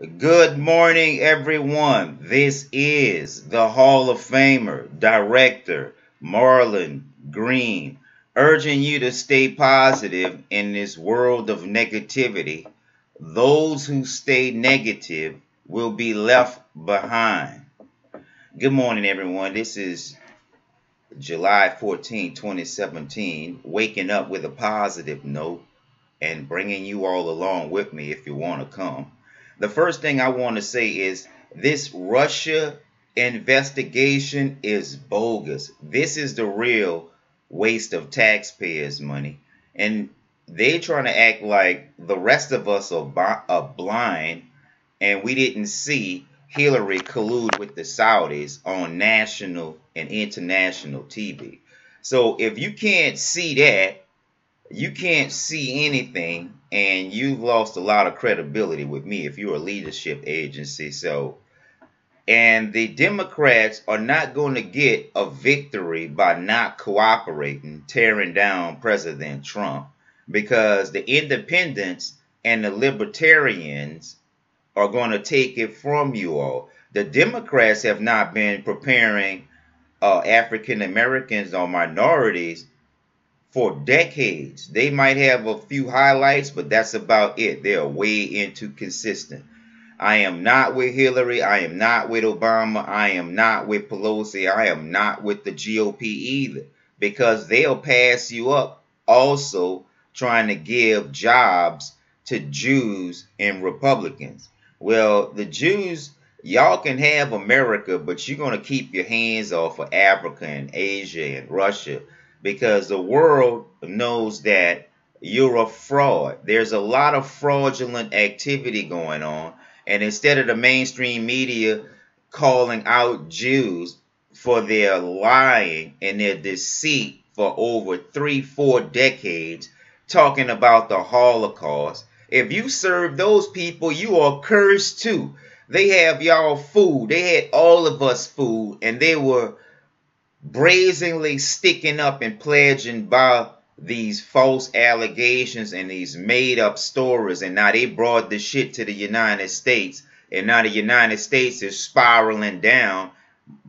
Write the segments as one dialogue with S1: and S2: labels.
S1: Good morning, everyone. This is the Hall of Famer, Director Marlon Green, urging you to stay positive in this world of negativity. Those who stay negative will be left behind. Good morning, everyone. This is July 14, 2017, waking up with a positive note and bringing you all along with me if you want to come. The first thing I want to say is this Russia investigation is bogus. This is the real waste of taxpayers' money. And they trying to act like the rest of us are blind and we didn't see Hillary collude with the Saudis on national and international TV. So if you can't see that, you can't see anything, and you've lost a lot of credibility with me if you're a leadership agency. And the Democrats are not going to get a victory by not cooperating, tearing down President Trump, because the independents and the libertarians are going to take it from you all. The Democrats have not been preparing African Americans or minorities for decades. They might have a few highlights, but that's about it. They're way into consistent. I am not with Hillary. I am not with Obama. I am not with Pelosi. I am not with the GOP either, because they'll pass you up also trying to give jobs to Jews and Republicans. Well, the Jews, y'all can have America, but you're going to keep your hands off of Africa and Asia and Russia, because the world knows that you're a fraud. There's a lot of fraudulent activity going on. And instead of the mainstream media calling out Jews for their lying and their deceit for over 3-4 decades, talking about the Holocaust, if you serve those people, you are cursed too. They have y'all food. They had all of us food, and they were brazenly sticking up and pledging by these false allegations and these made up stories, and now they brought the shit to the United States, and now the United States is spiraling down,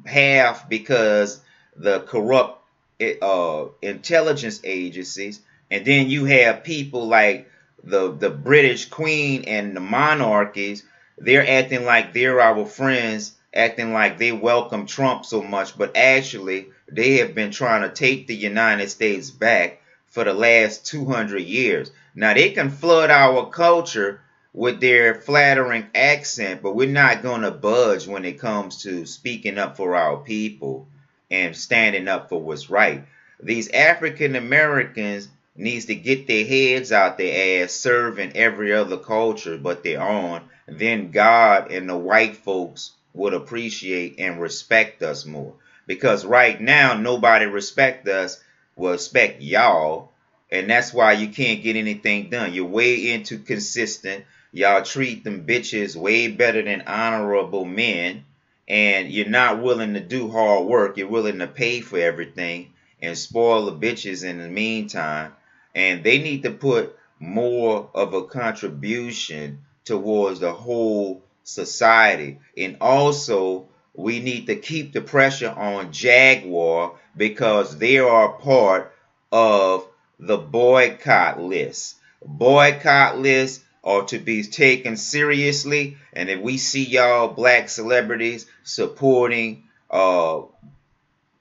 S1: half because the corrupt intelligence agencies, and then you have people like the British Queen and the monarchies. They're acting like they're our friends, acting like they welcome Trump so much, but actually they have been trying to take the United States back for the last 200 years. Now they can flood our culture with their flattering accent, but we're not going to budge when it comes to speaking up for our people and standing up for what's right. These African Americans needs to get their heads out their ass serving every other culture but their own. Then God and the white folks would appreciate and respect us more. Because right now, nobody respect us, will respect y'all. And that's why you can't get anything done. You're way into consistent. Y'all treat them bitches way better than honorable men. And you're not willing to do hard work. You're willing to pay for everything and spoil the bitches in the meantime. And they need to put more of a contribution towards the whole society. And also, we need to keep the pressure on Jaguar, because they are part of the boycott list. Boycott lists are to be taken seriously. And if we see y'all black celebrities supporting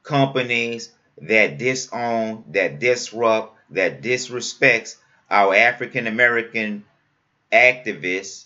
S1: companies that disown, that disrupt, that disrespects our African American activists,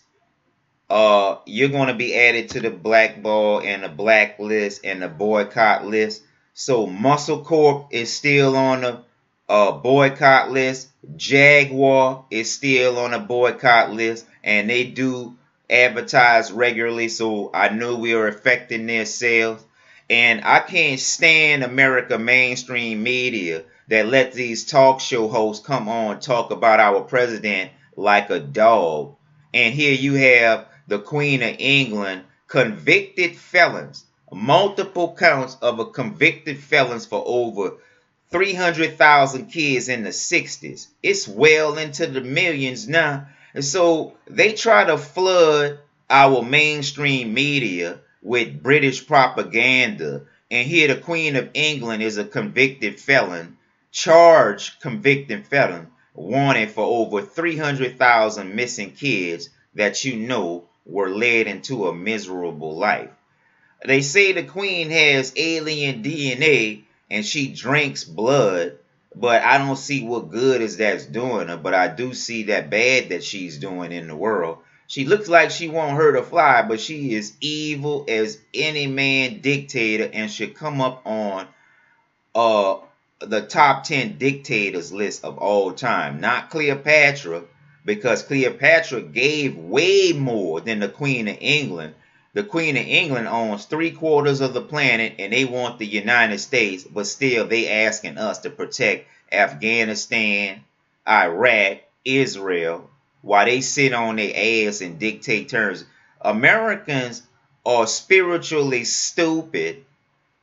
S1: you're going to be added to the blackball and the blacklist and the boycott list. So Muscle Corp is still on the boycott list. Jaguar is still on the boycott list, and they do advertise regularly, so I know we are affecting their sales. And I can't stand America mainstream media that let these talk show hosts come on talk about our president like a dog. And here you have the Queen of England, convicted felons, multiple counts of a convicted felons for over 300,000 kids in the 60s. It's well into the millions now. And so they try to flood our mainstream media with British propaganda, and here the Queen of England is a convicted felon, charged convicted felon, wanted for over 300,000 missing kids that you know were led into a miserable life. They say the Queen has alien DNA and she drinks blood, but I don't see what good is that's doing her, but I do see that bad that she's doing in the world. She looks like she won't hurt a fly, but she is evil as any man dictator and should come up on uh the top 10 dictators list of all time. Not Cleopatra, because Cleopatra gave way more than the Queen of England. The Queen of England owns 3/4 of the planet and they want the United States, but still they asking us to protect Afghanistan, Iraq, Israel, while they sit on their ass and dictate terms. Americans are spiritually stupid,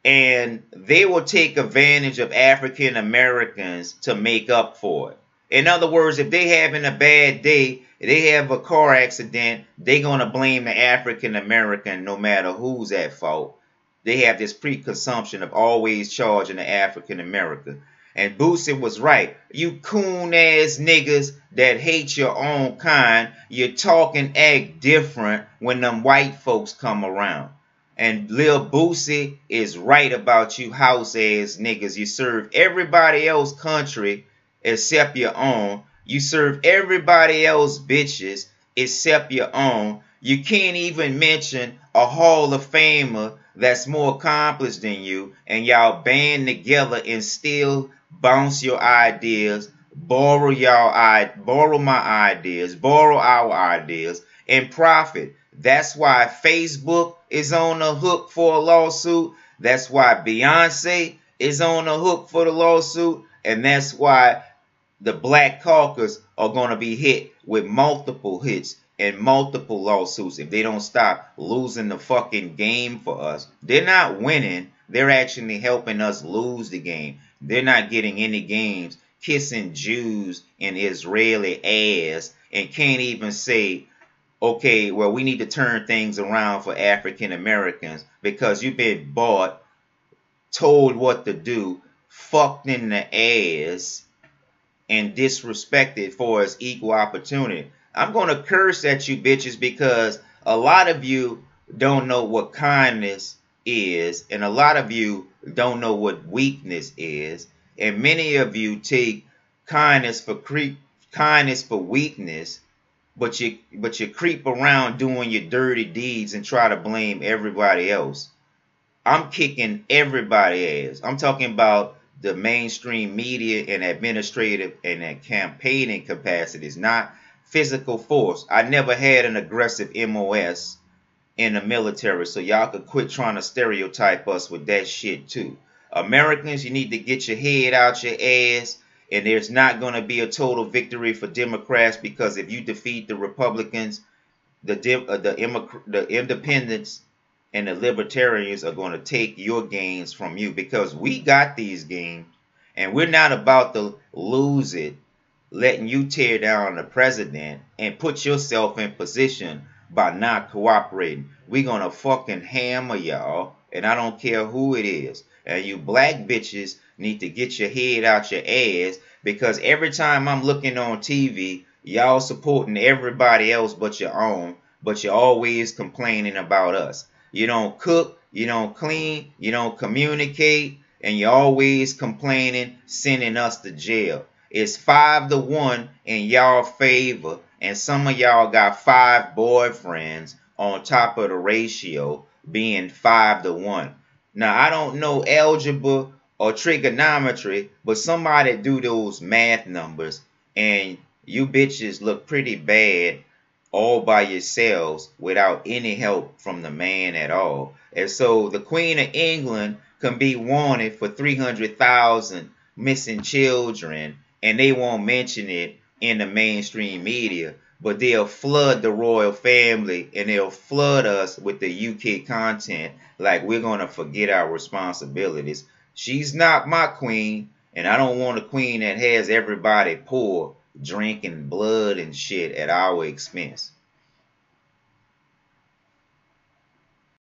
S1: and they will take advantage of African Americans to make up for it. In other words, if they having a bad day, they have a car accident, they're going to blame the African American no matter who's at fault. They have this preconception of always charging the African American. And Boosie was right. You coon ass niggas that hate your own kind, you talk and act different when them white folks come around. And Lil Boosie is right about you house ass niggas. You serve everybody else country except your own. You serve everybody else bitches except your own. You can't even mention a Hall of Famer that's more accomplished than you, and y'all band together and still bounce your ideas, borrow my ideas, borrow our ideas, and profit. That's why Facebook is on the hook for a lawsuit. That's why Beyonce is on the hook for the lawsuit. And that's why the Black Caucus are going to be hit with multiple hits and multiple lawsuits if they don't stop losing the fucking game for us. They're not winning. They're actually helping us lose the game. They're not getting any games, kissing Jews in Israeli ass, and can't even say, okay, well, we need to turn things around for African Americans because you've been bought, told what to do, fucked in the ass, and disrespected for its equal opportunity. I'm going to curse at you bitches because a lot of you don't know what kindness is, and a lot of you don't know what weakness is, and many of you take kindness for weakness, but you creep around doing your dirty deeds and try to blame everybody else. I'm kicking everybody ass. I'm talking about the mainstream media and administrative and campaigning capacities, not physical force. I never had an aggressive MOS in the military, so y'all could quit trying to stereotype us with that shit too. Americans, you need to get your head out your ass, and there's not going to be a total victory for Democrats, because if you defeat the Republicans, the independents and the libertarians are going to take your gains from you, because we got these gains and we're not about to lose it letting you tear down the president and put yourself in position by not cooperating. We're going to fucking hammer y'all, and I don't care who it is. And you black bitches need to get your head out your ass, because every time I'm looking on TV, y'all supporting everybody else but your own, but you're always complaining about us. You don't cook, you don't clean, you don't communicate, and you're always complaining, sending us to jail. It's 5-1 in y'all favor, and some of y'all got 5 boyfriends on top of the ratio being 5-1. Now, I don't know algebra or trigonometry, but somebody do those math numbers, and you bitches look pretty bad all by yourselves without any help from the man at all. And so the Queen of England can be wanted for 300,000 missing children, and they won't mention it in the mainstream media, but they'll flood the royal family and they'll flood us with the UK content like we're going to forget our responsibilities. She's not my queen, and I don't want a queen that has everybody poor, drinking blood and shit at our expense.